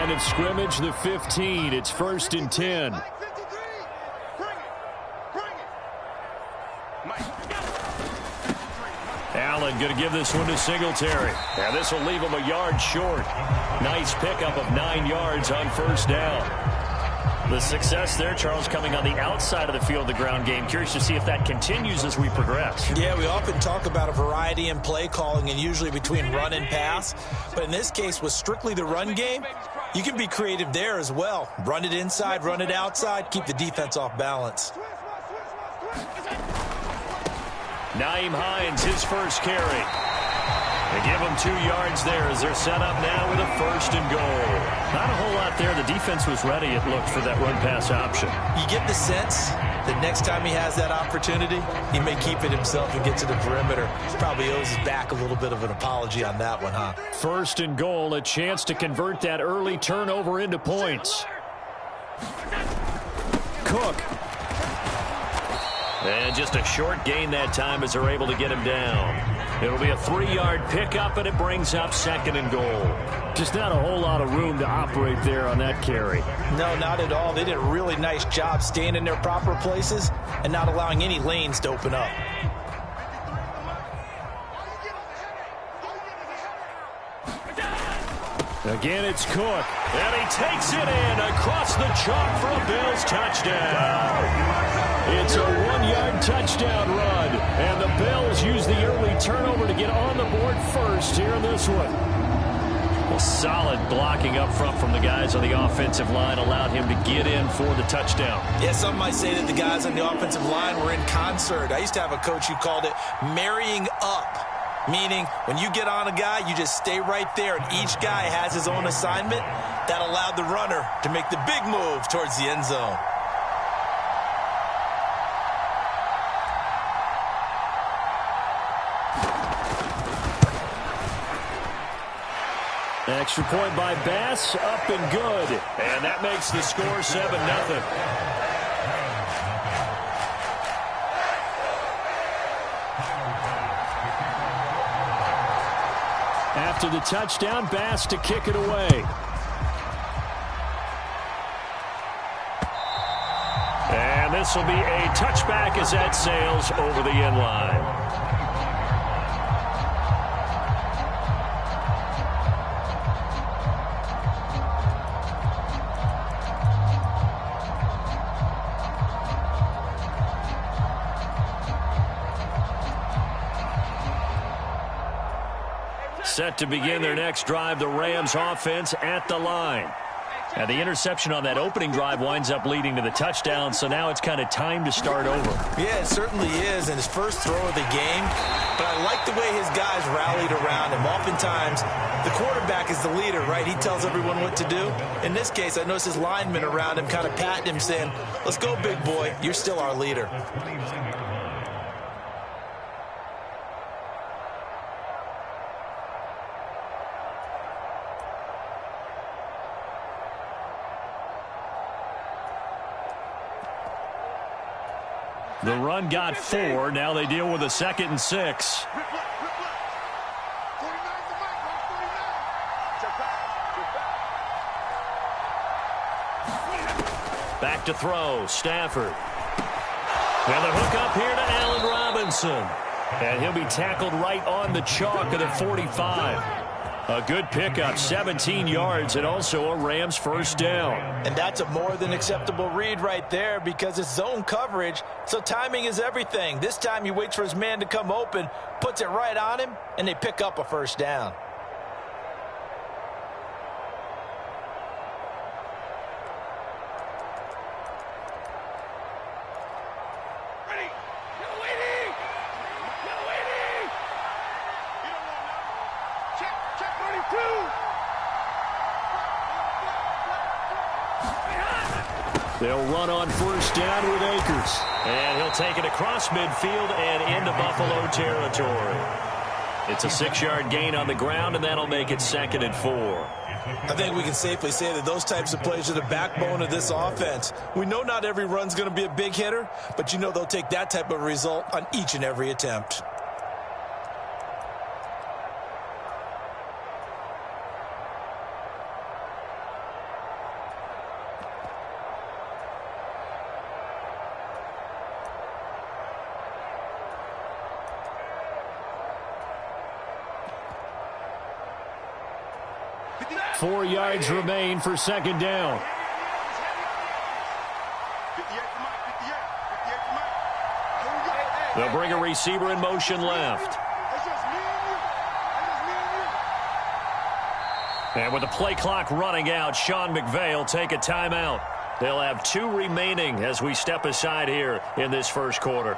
line of scrimmage, the 15. It's 1st and 10. Allen going to give this one to Singletary. And this will leave him a yard short. Nice pickup of 9 yards on 1st down. The success there, Charles, coming on the outside of the field, the ground game. Curious to see if that continues as we progress. Yeah, we often talk about a variety in play calling and usually between run and pass. But in this case, with strictly the run game, you can be creative there as well. Run it inside, run it outside, keep the defense off balance. Nyheim Hines, his first carry. They give him 2 yards there as they're set up now with a 1st and goal. Not a whole lot there. The defense was ready, it looked, for that run-pass option. You get the sense that next time he has that opportunity, he may keep it himself and get to the perimeter. Probably owes his back a little bit of an apology on that one, huh? 1st and goal, a chance to convert that early turnover into points. Cook. And just a short gain that time as they're able to get him down. It'll be a 3-yard pickup, and it brings up 2nd and goal. Just not a whole lot of room to operate there on that carry. No, not at all. They did a really nice job staying in their proper places and not allowing any lanes to open up. Again, it's Cook. And he takes it in across the chalk for a Bills touchdown. It's a 1-yard touchdown run. And the Bills use the early turnover to get on the board first here in this one. Well, solid blocking up front from the guys on the offensive line allowed him to get in for the touchdown. Yeah, some might say that the guys on the offensive line were in concert. I used to have a coach who called it marrying up. Meaning, when you get on a guy, you just stay right there, and each guy has his own assignment. That allowed the runner to make the big move towards the end zone. Extra point by Bass, up and good. And that makes the score 7-0. After the touchdown, Bass to kick it away. And this will be a touchback as that sails over the end line. Set to begin their next drive, the Rams offense at the line. And the interception on that opening drive winds up leading to the touchdown, so now it's kind of time to start over. Yeah, it certainly is, and his first throw of the game. But I like the way his guys rallied around him. Oftentimes, the quarterback is the leader, right? He tells everyone what to do. In this case, I noticed his linemen around him kind of patting him, saying, "Let's go, big boy. You're still our leader." The run got 4. Now they deal with a 2nd and 6. Back to throw. Stafford. And the hook up here to Allen Robinson. And he'll be tackled right on the chalk of the 45. A good pickup, 17 yards, and also a Rams first down. And that's a more than acceptable read right there because it's zone coverage, so timing is everything. This time he waits for his man to come open, puts it right on him, and they pick up a first down. They'll run on first down with Akers. And he'll take it across midfield and into Buffalo territory. It's a 6-yard gain on the ground, and that'll make it 2nd and 4. I think we can safely say that those types of plays are the backbone of this offense. We know not every run's going to be a big hitter, but you know they'll take that type of result on each and every attempt. 4 yards remain for second down. They'll bring a receiver in motion left. And with the play clock running out, Sean McVay will take a timeout. They'll have 2 remaining as we step aside here in this first quarter.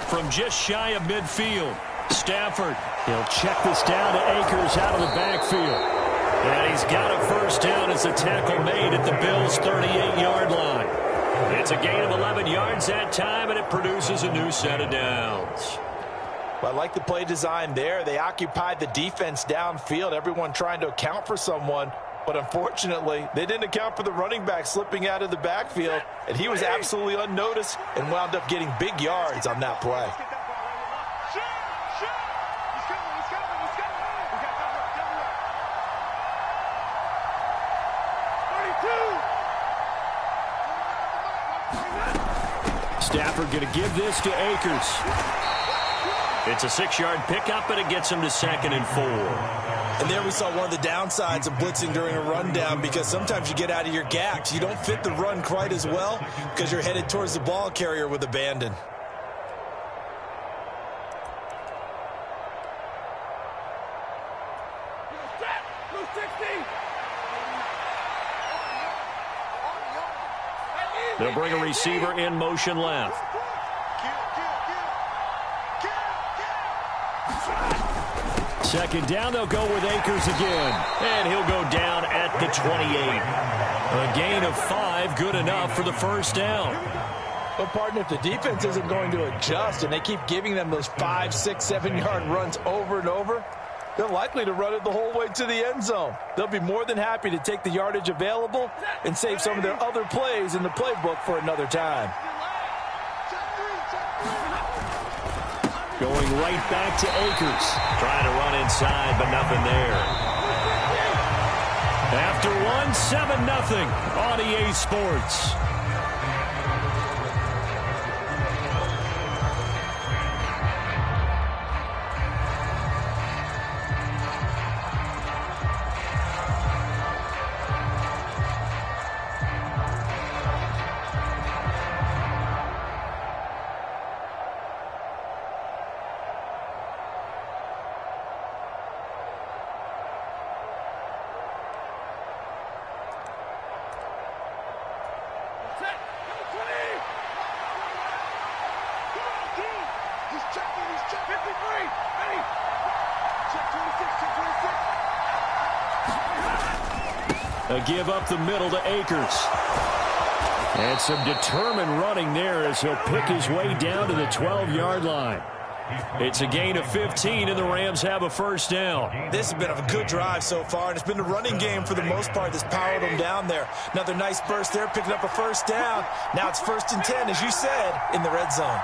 From just shy of midfield, Stafford, he'll check this down to Akers out of the backfield. And he's got a first down as the tackle made at the Bills' 38-yard line. It's a gain of 11 yards that time, and it produces a new set of downs. Well, I like the play design there. They occupied the defense downfield, everyone trying to account for someone. But unfortunately, they didn't account for the running back slipping out of the backfield, and he was absolutely unnoticed and wound up getting big yards on that play. Stafford going to give this to Akers. It's a 6-yard pickup, and it gets him to 2nd and 4. And there we saw one of the downsides of blitzing during a rundown, because sometimes you get out of your gaps. You don't fit the run quite as well because you're headed towards the ball carrier with abandon. They'll bring a receiver in motion left. Second down, they'll go with Akers again. And he'll go down at the 28. A gain of 5, good enough for the first down. Well, partner, if the defense isn't going to adjust and they keep giving them those 5, 6, 7-yard runs over and over, they're likely to run it the whole way to the end zone. They'll be more than happy to take the yardage available and save some of their other plays in the playbook for another time. Going right back to Akers. Trying to run inside, but nothing there. After 7-0 on EA Sports. A give up the middle to Akers. And some determined running there as he'll pick his way down to the 12-yard line. It's a gain of 15, and the Rams have a first down. This has been a good drive so far, and it's been the running game for the most part that's powered them down there. Another nice burst there, picking up a first down. Now it's 1st and 10, as you said, in the red zone.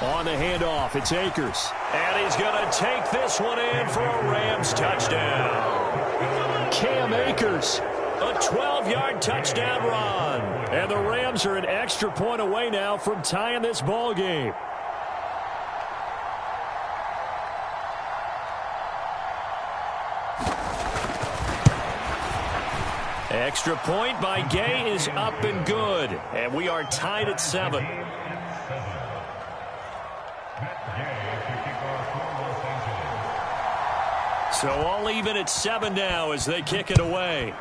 On the handoff, it's Akers. And he's going to take this one in for a Rams touchdown. Cam Akers, a 12-yard touchdown run. And the Rams are an extra point away now from tying this ball game. Extra point by Gay is up and good. And we are tied at 7. So all even at 7 now as they kick it away.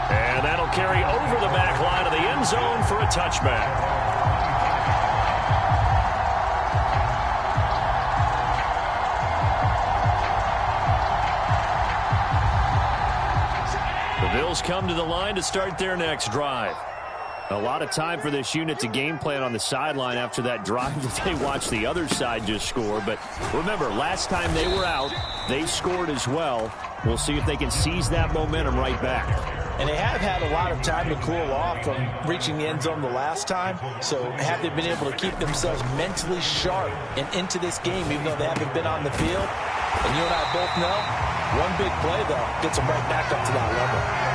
And that'll carry over the back line of the end zone for a touchback. The Bills come to the line to start their next drive. A lot of time for this unit to game plan on the sideline after that drive that they watched the other side just score. But remember, last time they were out, they scored as well. We'll see if they can seize that momentum right back. And they have had a lot of time to cool off from reaching the end zone the last time. So have they been able to keep themselves mentally sharp and into this game, even though they haven't been on the field? And you and I both know, one big play, though, gets them right back up to that level.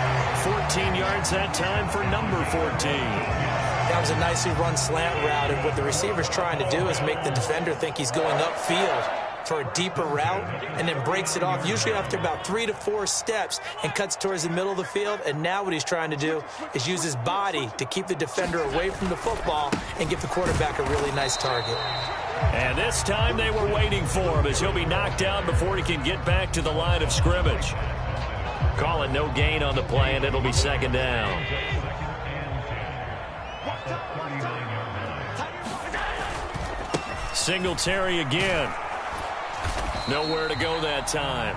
14 yards that time for number 14. That was a nicely run slant route, and what the receiver's trying to do is make the defender think he's going upfield for a deeper route, and then breaks it off, usually after about 3 to 4 steps, and cuts towards the middle of the field. And now what he's trying to do is use his body to keep the defender away from the football and give the quarterback a really nice target. And this time they were waiting for him, as he'll be knocked down before he can get back to the line of scrimmage. Calling no gain on the play, and it'll be second down. Singletary again. Nowhere to go that time.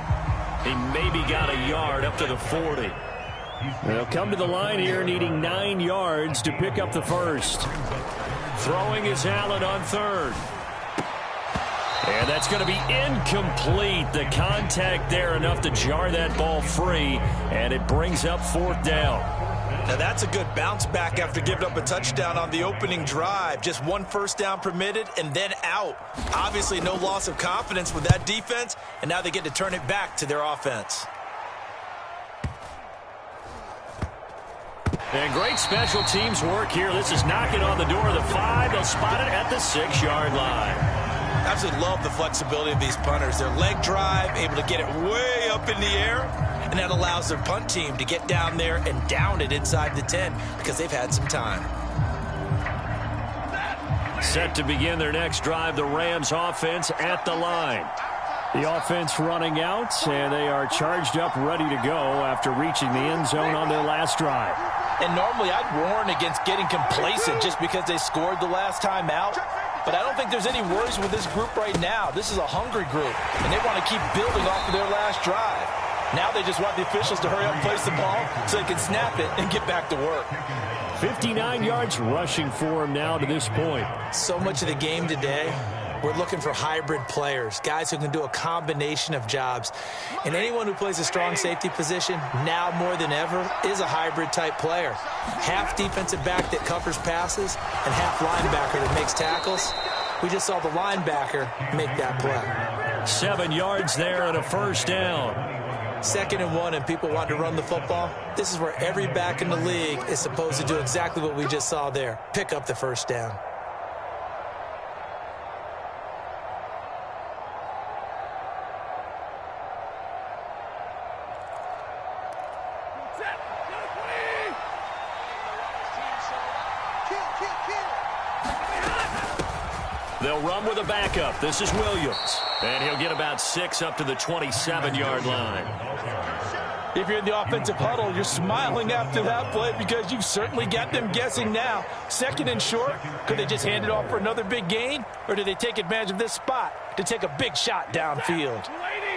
He maybe got a yard up to the 40. They'll come to the line here needing 9 yards to pick up the first. Throwing is Allen on third. And that's going to be incomplete. The contact there enough to jar that ball free, and it brings up fourth down. Now that's a good bounce back after giving up a touchdown on the opening drive. Just 1 first down permitted and then out. Obviously no loss of confidence with that defense, and now they get to turn it back to their offense. And great special teams work here. This is knocking on the door of the 5. They'll spot it at the 6-yard line. Absolutely love the flexibility of these punters. Their leg drive, able to get it way up in the air, and that allows their punt team to get down there and down it inside the 10 because they've had some time. Set to begin their next drive, the Rams offense at the line. The offense running out, and they are charged up, ready to go after reaching the end zone on their last drive. And normally I'd warn against getting complacent just because they scored the last time out. But I don't think there's any worries with this group right now. This is a hungry group, and they want to keep building off of their last drive. Now they just want the officials to hurry up and place the ball so they can snap it and get back to work. 59 yards rushing for him now to this point. So much of the game today, we're looking for hybrid players, guys who can do a combination of jobs. And anyone who plays a strong safety position, now more than ever, is a hybrid-type player. Half defensive back that covers passes and half linebacker that makes tackles. We just saw the linebacker make that play. 7 yards there and a first down. 2nd and 1, and people want to run the football. This is where every back in the league is supposed to do exactly what we just saw there. Pick up the first down. They'll run with a backup. This is Williams. And he'll get about 6 up to the 27-yard line. If you're in the offensive huddle, you're smiling after that play because you've certainly got them guessing now. 2nd and short, could they just hand it off for another big gain? Or do they take advantage of this spot to take a big shot downfield?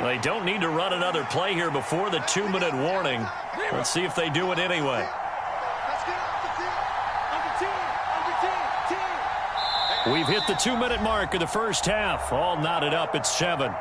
They don't need to run another play here before the 2-minute warning. Let's see if they do it anyway. We've hit the 2-minute mark of the first half. All knotted up at 7.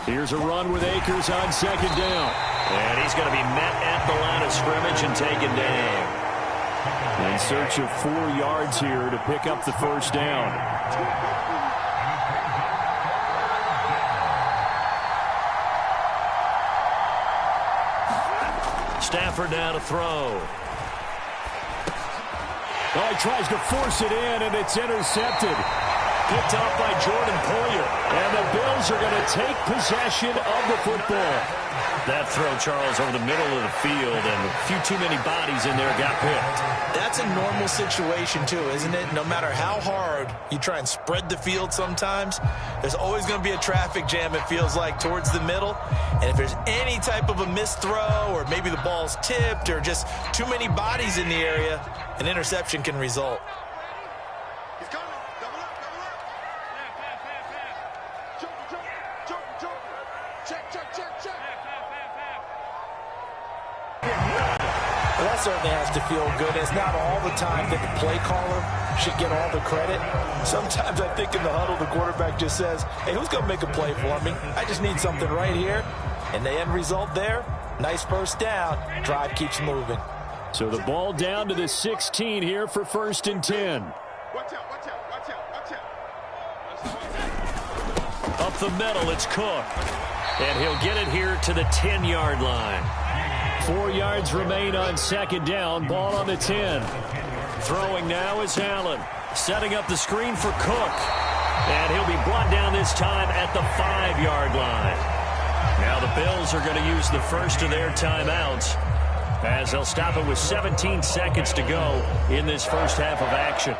Here's a run with Akers on 2nd down. And he's going to be met at the line of scrimmage and taken down. In search of 4 yards here to pick up the first down. Stafford now to throw. Oh, he tries to force it in, and it's intercepted. Picked off by Jordan Poyer. And the Bills are going to take possession of the football. That throw, Charles, over the middle of the field, and a few too many bodies in there got picked. That's a normal situation, too, isn't it? No matter how hard you try and spread the field sometimes, there's always going to be a traffic jam, it feels like, towards the middle. And if there's any type of a missed throw, or maybe the ball's tipped, or just too many bodies in the area, an interception can result. Well, that certainly has to feel good. It's not all the time that the play caller should get all the credit. Sometimes I think in the huddle, the quarterback just says, hey, who's going to make a play for me? I just need something right here. And the end result there, nice first down. Drive keeps moving. So the ball down to the 16 here for 1st and 10. Watch out, watch out, watch out, watch out. Up the middle, it's Cook. And he'll get it here to the 10-yard line. 4 yards remain on 2nd down. Ball on the 10. Throwing now is Allen. Setting up the screen for Cook. And he'll be brought down this time at the 5-yard line. Now the Bills are going to use the first of their timeouts, as they'll stop it with 17 seconds to go in this first half of action.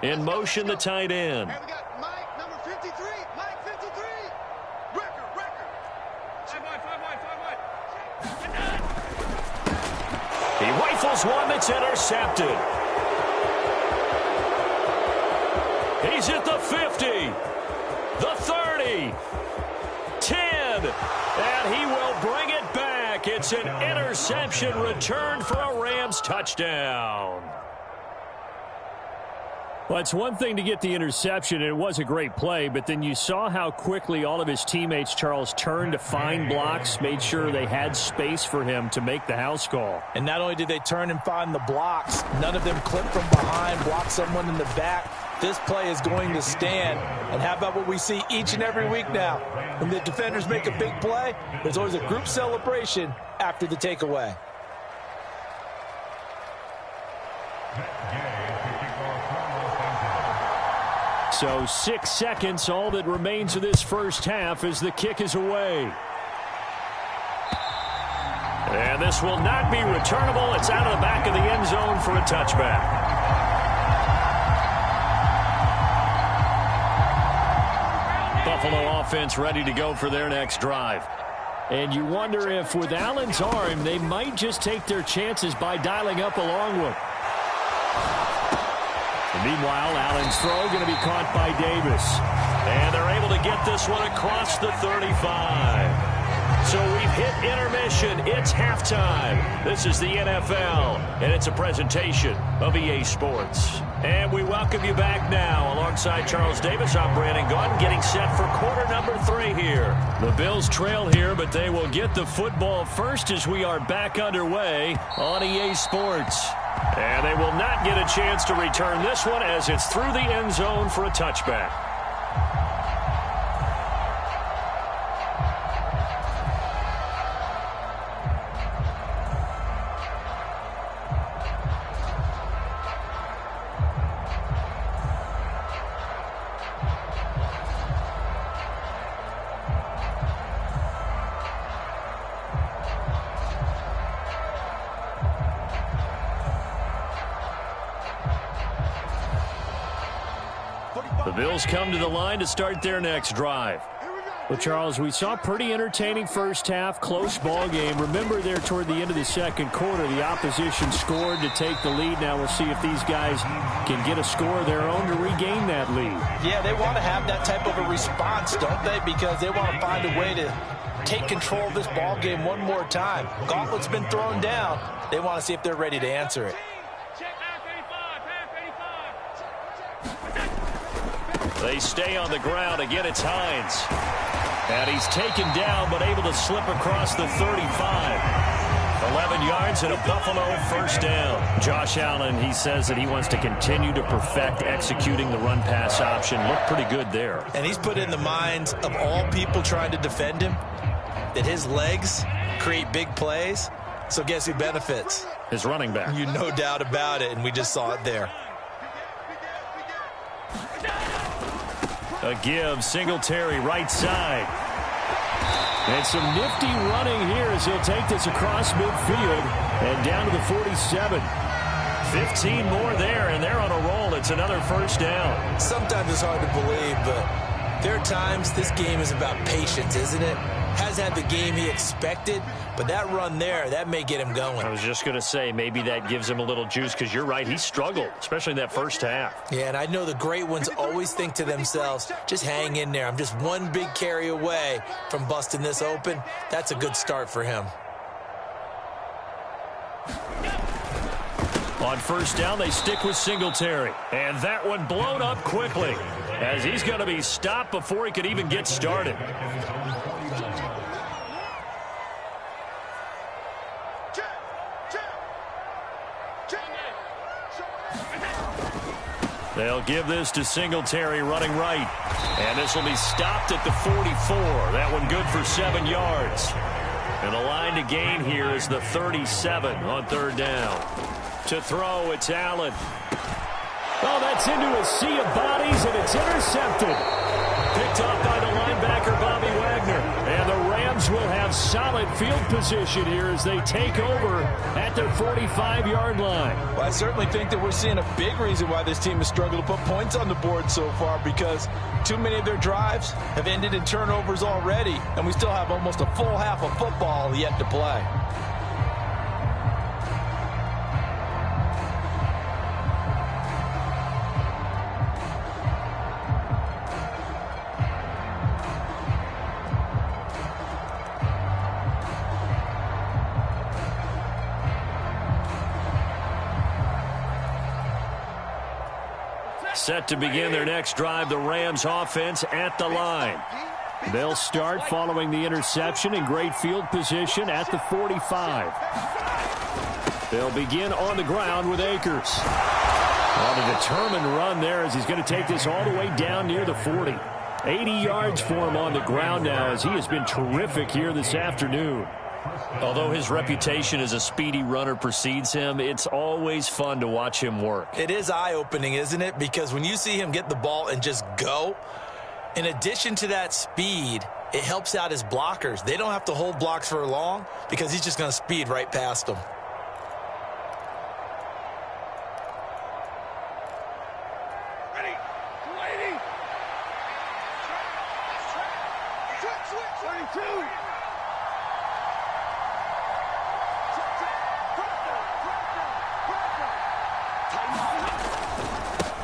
In motion, the tight end. And we got Mike, number 53. Mike, 53. Record. 5 wide. He rifles one that's intercepted. He's at the 50, the 30, 10, and he will bring it back. It's an interception returned for a Rams touchdown. Well, it's one thing to get the interception, and it was a great play, but then you saw how quickly all of his teammates, Charles, turned to find blocks, made sure they had space for him to make the house call. And not only did they turn and find the blocks, none of them clipped from behind, blocked someone in the back. This play is going to stand. And how about what we see each and every week now? When the defenders make a big play, there's always a group celebration after the takeaway. So 6 seconds, all that remains of this first half as the kick is away. And this will not be returnable. It's out of the back of the end zone for a touchback. Buffalo offense ready to go for their next drive. And you wonder if with Allen's arm, they might just take their chances by dialing up a long one. Meanwhile, Allen's throw going to be caught by Davis. And they're able to get this one across the 35. So we've hit intermission. It's halftime. This is the NFL, and it's a presentation of EA Sports. And we welcome you back now. Alongside Charles Davis, I'm Brandon Gaudin, getting set for quarter number 3 here. The Bills trail here, but they will get the football first as we are back underway on EA Sports. And they will not get a chance to return this one as it's through the end zone for a touchback. The Bills come to the line to start their next drive. Well, Charles, we saw a pretty entertaining first half, close ball game. Remember there toward the end of the second quarter, the opposition scored to take the lead. Now we'll see if these guys can get a score of their own to regain that lead. Yeah, they want to have that type of a response, don't they? Because they want to find a way to take control of this ball game one more time. Gauntlet's been thrown down. They want to see if they're ready to answer it. They stay on the ground. Again, it's Hines. And he's taken down, but able to slip across the 35. 11 yards and a Buffalo first down. Josh Allen, he says that he wants to continue to perfect executing the run-pass option. Looked pretty good there. And he's put in the minds of all people trying to defend him that his legs create big plays. So guess who benefits? His running back. You no doubt about it, and we just saw it there. A give, Singletary right side. And some nifty running here as he'll take this across midfield and down to the 47. 15 more there, and they're on a roll. It's another first down. Sometimes it's hard to believe, but there are times this game is about patience, isn't it? Has had the game he expected, but that run there, that may get him going. I was just going to say, maybe that gives him a little juice, because you're right, he struggled, especially in that first half. Yeah, and I know the great ones always think to themselves, just hang in there. I'm just one big carry away from busting this open. That's a good start for him. On first down, they stick with Singletary. And that one blown up quickly, as he's going to be stopped before he could even get started. They'll give this to Singletary running right. And this will be stopped at the 44. That one good for 7 yards. And the line to gain here is the 37 on third down. To throw, it's Allen. Oh, that's into a sea of bodies, and it's intercepted. Picked off by the linebacker, Bobby Wagner. And the Rams will have solid field position here as they take over at their 45-yard line. Well, I certainly think that we're seeing a big reason why this team has struggled to put points on the board so far, because too many of their drives have ended in turnovers already, and we still have almost a full half of football yet to play. Set to begin their next drive, the Rams offense at the line. They'll start following the interception in great field position at the 45. They'll begin on the ground with Akers. On a determined run there as he's going to take this all the way down near the 40. 80 yards for him on the ground now as he has been terrific here this afternoon. Although his reputation as a speedy runner precedes him, it's always fun to watch him work. It is eye-opening, isn't it? Because when you see him get the ball and just go, in addition to that speed, it helps out his blockers. They don't have to hold blocks for long because he's just going to speed right past them. Ready? 22.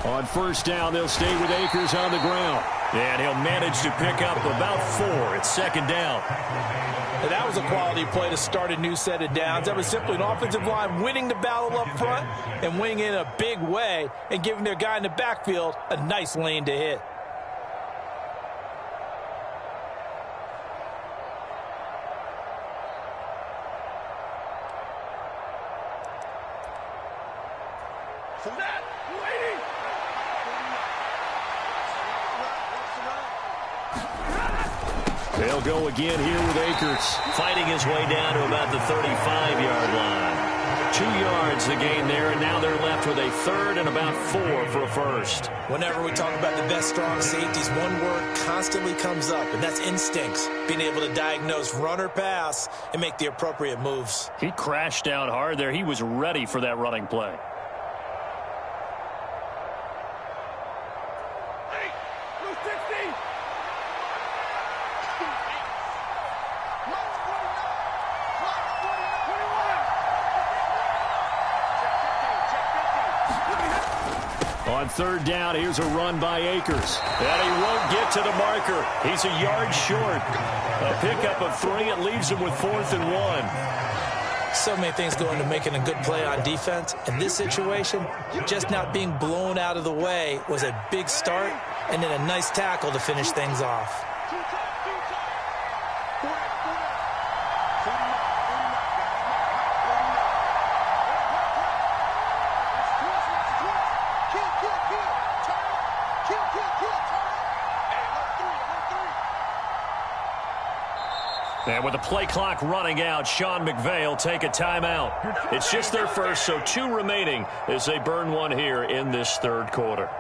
On first down, they'll stay with Akers on the ground. And he'll manage to pick up about 4. It's second down. And that was a quality play to start a new set of downs. That was simply an offensive line winning the battle up front and winning in a big way and giving their guy in the backfield a nice lane to hit. They'll go again here with Akers, fighting his way down to about the 35-yard line. 2 yards the gain there, and now they're left with a third and about 4 for a first. Whenever we talk about the best strong safeties, one word constantly comes up, and that's instincts. Being able to diagnose run or pass and make the appropriate moves. He crashed down hard there. He was ready for that running play. On third down, here's a run by Akers. And he won't get to the marker. He's a yard short. A pickup of 3. It leaves him with 4th and 1. So many things go into making a good play on defense. In this situation, just not being blown out of the way was a big start, and then a nice tackle to finish things off. And with the play clock running out, Sean McVay will take a timeout. It's just their first, so 2 remaining as they burn one here in this third quarter.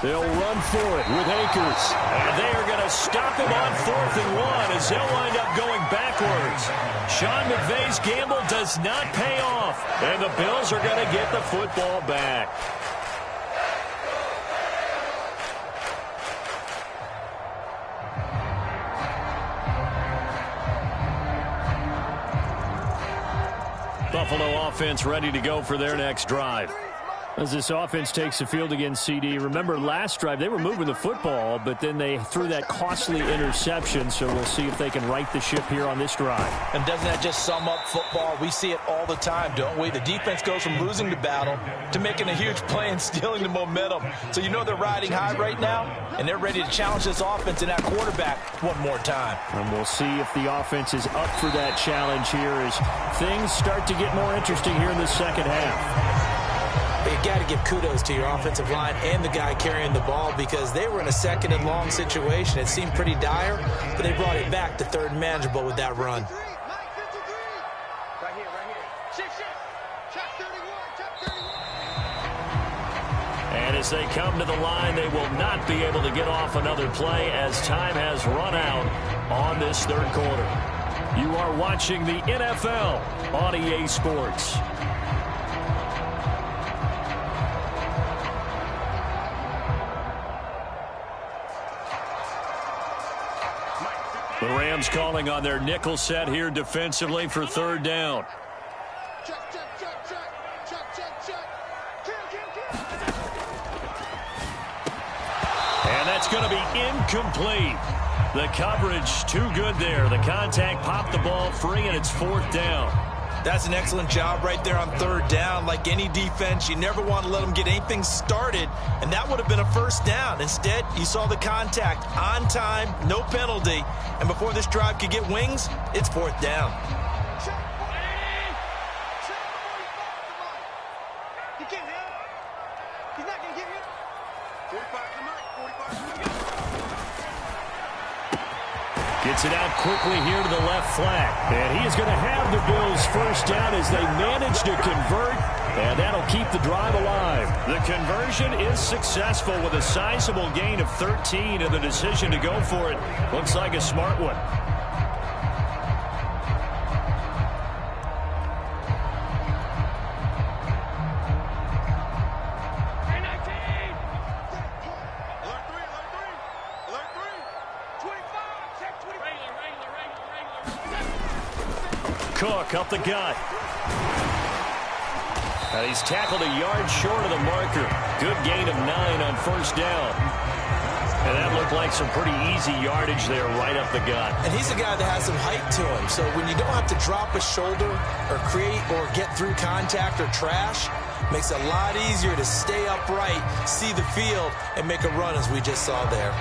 They'll run for it with Akers. And they are going to stop him on 4th and 1 as they'll wind up going backwards. Sean McVay's gamble does not pay off. And the Bills are going to get the football back. Buffalo offense ready to go for their next drive. As this offense takes the field against CD, remember last drive they were moving the football, but then they threw that costly interception, so we'll see if they can right the ship here on this drive. And doesn't that just sum up football? We see it all the time, don't we? The defense goes from losing the battle to making a huge play and stealing the momentum. So you know they're riding high right now, and they're ready to challenge this offense and that quarterback one more time. And we'll see if the offense is up for that challenge here as things start to get more interesting here in the second half. You got to give kudos to your offensive line and the guy carrying the ball because they were in a 2nd and long situation. It seemed pretty dire, but they brought it back to 3rd and manageable with that run. Right here. Check 31. And as they come to the line, they will not be able to get off another play as time has run out on this 3rd quarter. You are watching the NFL on EA Sports. The Rams calling on their nickel set here defensively for 3rd down. Check. And that's going to be incomplete. The coverage too good there. The contact popped the ball free, and it's 4th down. That's an excellent job right there on 3rd down. Like any defense, you never want to let them get anything started, and that would have been a 1st down. Instead, you saw the contact on time, no penalty, and before this drive could get wings, it's 4th down. He can't hit. He's not going to get hit. 45 to Mike. Gets it out quickly here to the left flat. And he is going to have the Bills 1st down as they manage to convert. And that'll keep the drive alive. The conversion is successful with a sizable gain of 13. And the decision to go for it looks like a smart one. Cook up the gut. And he's tackled a yard short of the marker. Good gain of 9 on 1st down. And that looked like some pretty easy yardage there right up the gut. And he's a guy that has some height to him. So when you don't have to drop a shoulder or create or get through contact or trash, makes it a lot easier to stay upright, see the field, and make a run as we just saw there.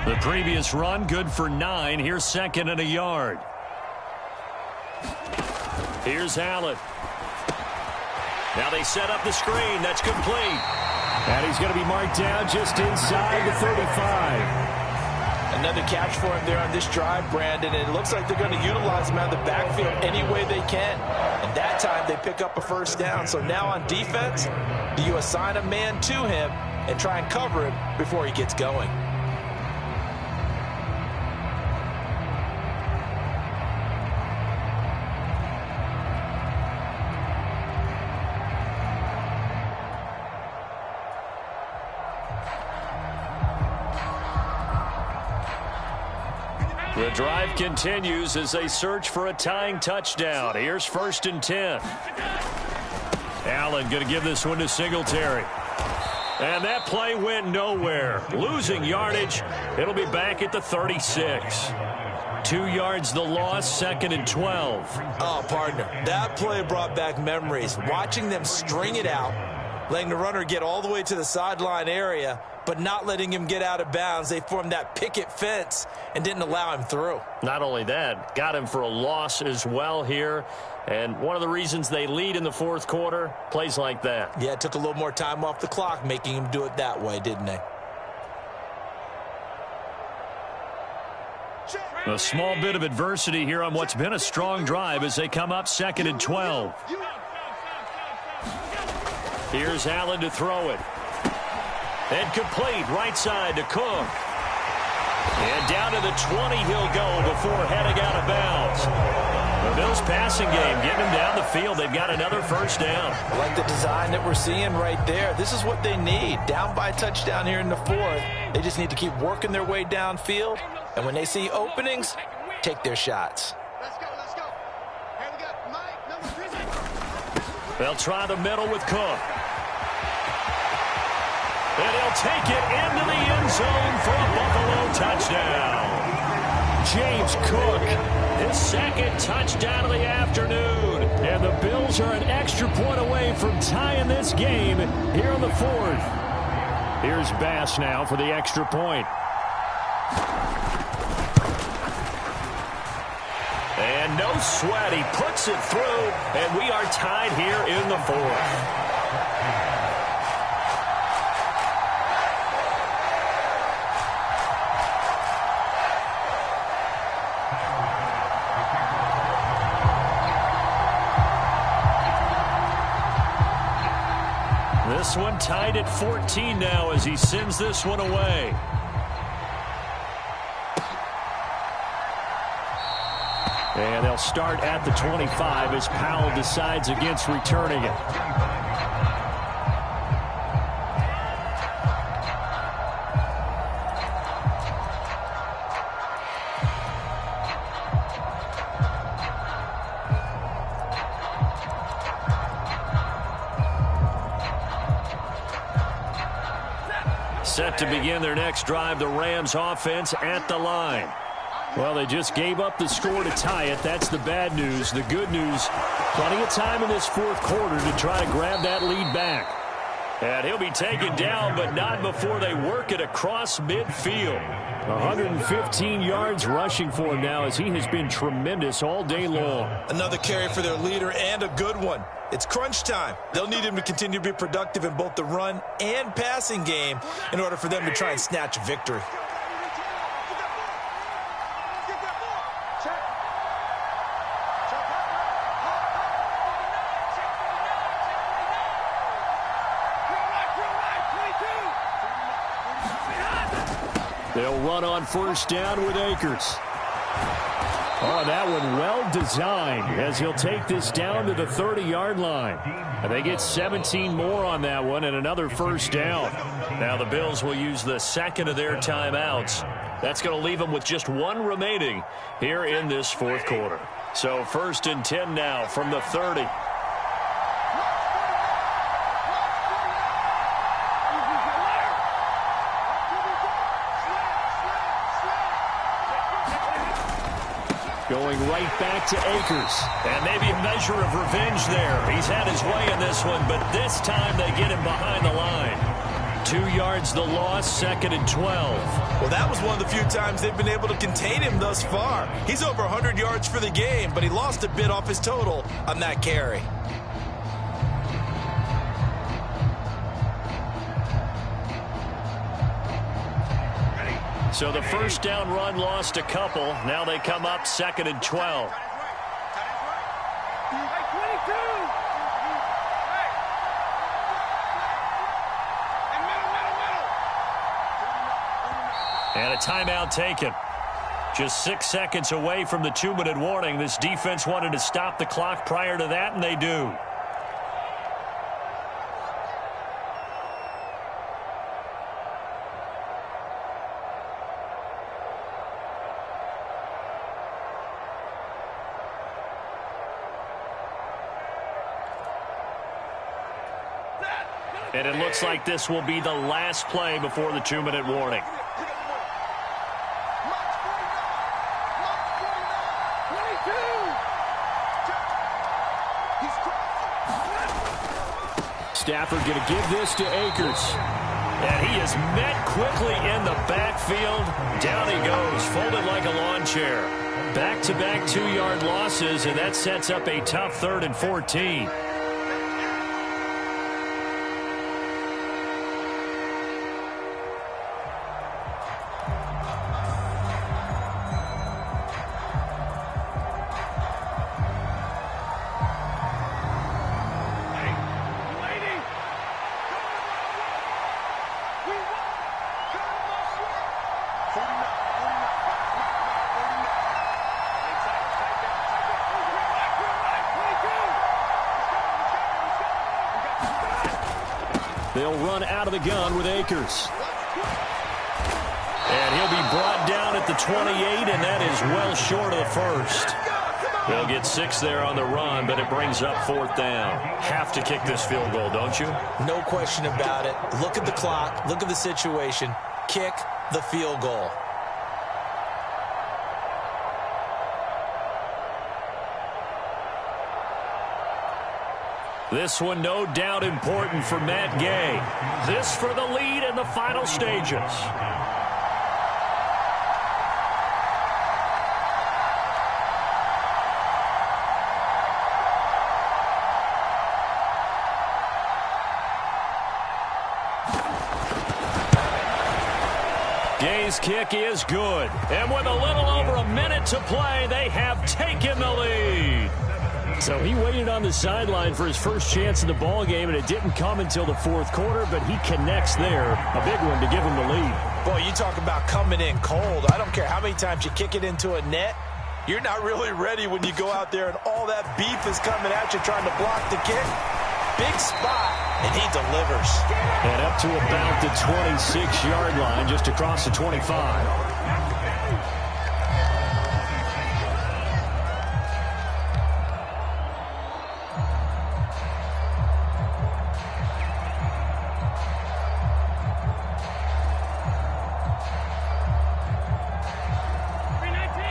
The previous run, good for 9. Here's 2nd and a yard. Here's Allen. Now they set up the screen. That's complete. And he's going to be marked down just inside the 35. Another catch for him there on this drive, Brandon. And it looks like they're going to utilize him out of the backfield any way they can. And that time they pick up a 1st down. So now on defense, do you assign a man to him and try and cover him before he gets going? The drive continues as they search for a tying touchdown. Here's 1st and 10. Allen going to give this one to Singletary. And that play went nowhere. Losing yardage. It'll be back at the 36. 2 yards the loss, 2nd and 12. Oh, partner, that play brought back memories. Watching them string it out, letting the runner get all the way to the sideline area, but not letting him get out of bounds. They formed that picket fence and didn't allow him through. Not only that, got him for a loss as well here. And one of the reasons they lead in the fourth quarter, plays like that. Yeah, it took a little more time off the clock, making him do it that way, didn't they? A small bit of adversity here on what's been a strong drive as they come up 2nd and 12. Here's Allen to throw it. And complete right side to Cook. And down to the 20 he'll go before heading out of bounds. The Bills passing game getting them down the field. They've got another first down. I like the design that we're seeing right there. This is what they need. Down by a touchdown here in the fourth. They just need to keep working their way downfield. And when they see openings, take their shots. Let's go, let's go. Here we go. Mike, number 3. They'll try the middle with Cook. And he'll take it into the end zone for a Buffalo touchdown. James Cook, his second touchdown of the afternoon. And the Bills are an extra point away from tying this game here in the fourth. Here's Bass now for the extra point. And no sweat, he puts it through, and we are tied here in the fourth. This one tied at 14 now as he sends this one away. And they'll start at the 25 as Powell decides against returning it. Set to begin their next drive, the Rams offense at the line. Well, they just gave up the score to tie it. That's the bad news. The good news, plenty of time in this fourth quarter to try to grab that lead back. And he'll be taken down, but not before they work it across midfield. 115 yards rushing for him now as he has been tremendous all day long. Another carry for their leader and a good one. It's crunch time. They'll need him to continue to be productive in both the run and passing game in order for them to try and snatch a victory. They'll run on first down with Akers. Oh, that one well designed as he'll take this down to the 30-yard line. And they get 17 more on that one and another first down. Now the Bills will use the second of their timeouts. That's going to leave them with just one remaining here in this fourth quarter. So 1st and 10 now from the 30. Going right back to Akers. And maybe a measure of revenge there. He's had his way in this one, but this time they get him behind the line. 2 yards the loss, 2nd and 12. Well, that was one of the few times they've been able to contain him thus far. He's over 100 yards for the game, but he lost a bit off his total on that carry. So the first down run lost a couple. Now they come up 2nd and 12. And a timeout taken. Just 6 seconds away from the 2-minute warning. This defense wanted to stop the clock prior to that, and they do. And it looks like this will be the last play before the 2-minute warning. Stafford going to give this to Akers. And he is met quickly in the backfield. Down he goes, folded like a lawn chair. Back-to-back 2-yard losses, and that sets up a tough 3rd and 14. They'll run out of the gun with Akers. And he'll be brought down at the 28, and that is well short of the first. They'll get 6 there on the run, but it brings up 4th down. Have to kick this field goal, don't you? No question about it. Look at the clock. Look at the situation. Kick the field goal. This one no doubt important for Matt Gay. This for the lead in the final stages. Gay's kick is good. And with a little over a minute to play, they have taken the lead. So he waited on the sideline for his first chance in the ball game, and it didn't come until the 4th quarter, but he connects there. A big one to give him the lead. Boy, you talk about coming in cold. I don't care how many times you kick it into a net. You're not really ready when you go out there and all that beef is coming at you trying to block the kick. Big spot, and he delivers. And up to about the 26-yard line, just across the 25.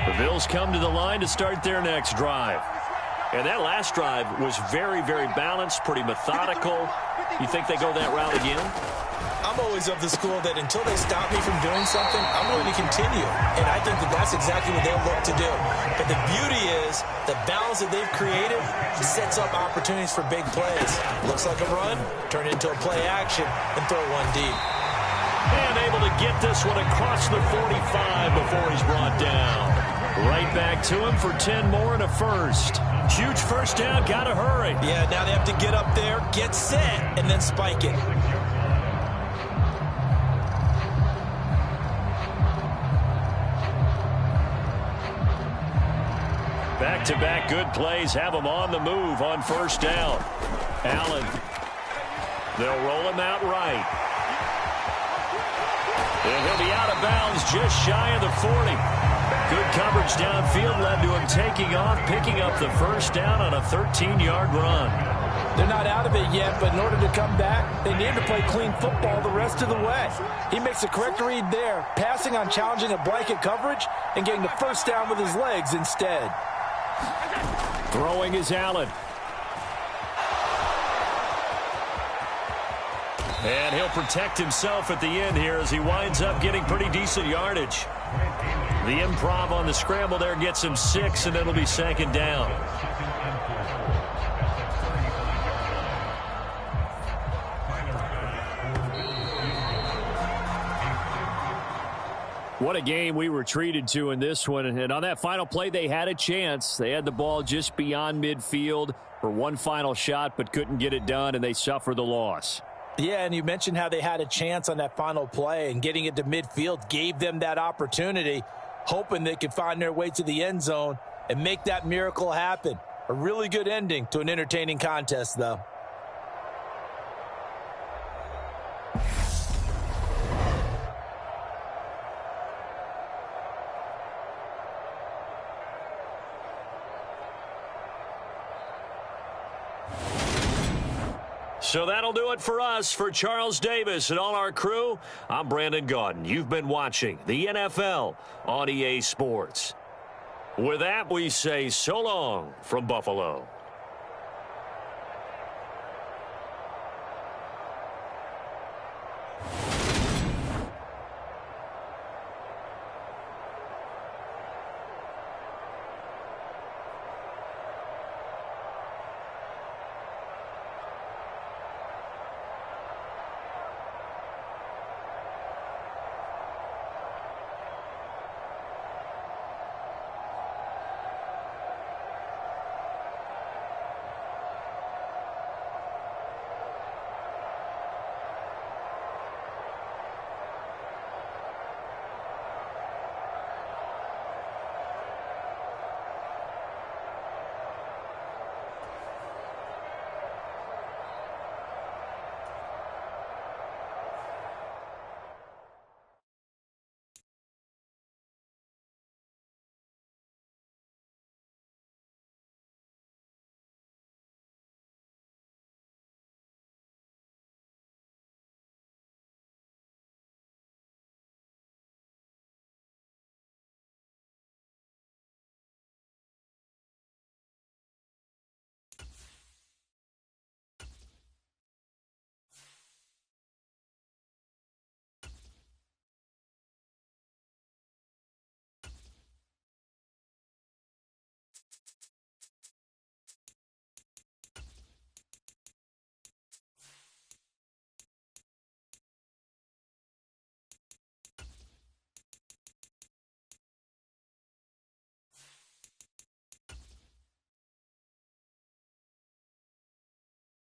The Bills come to the line to start their next drive. And that last drive was very, very balanced, pretty methodical. You think they go that route again? I'm always of the school that until they stop me from doing something, I'm going to continue. And I think that that's exactly what they'll look to do. But the beauty is the balance that they've created sets up opportunities for big plays. Looks like a run, turn it into a play action, and throw one deep. And able to get this one across the 45 before he's brought down. Right back to him for 10 more and a first. Huge first down, gotta hurry. Yeah, now they have to get up there, get set, and then spike it. Back-to-back good plays have him on the move on first down. Allen. They'll roll him out right. And he'll be out of bounds just shy of the 40. Good coverage downfield led to him taking off, picking up the first down on a 13-yard run. They're not out of it yet, but in order to come back, they need to play clean football the rest of the way. He makes the correct read there, passing on challenging a blanket coverage and getting the first down with his legs instead. Throwing is Allen. And he'll protect himself at the end here as he winds up getting pretty decent yardage. The improv on the scramble there gets him 6, and it'll be 2nd down. What a game we were treated to in this one. And on that final play, they had a chance. They had the ball just beyond midfield for one final shot, but couldn't get it done, and they suffer the loss. Yeah, and you mentioned how they had a chance on that final play, and getting it to midfield gave them that opportunity, hoping they could find their way to the end zone and make that miracle happen. A really good ending to an entertaining contest, though. So that'll do it for us. For Charles Davis and all our crew, I'm Brandon Gaudin. You've been watching the NFL on EA Sports. With that, we say so long from Buffalo.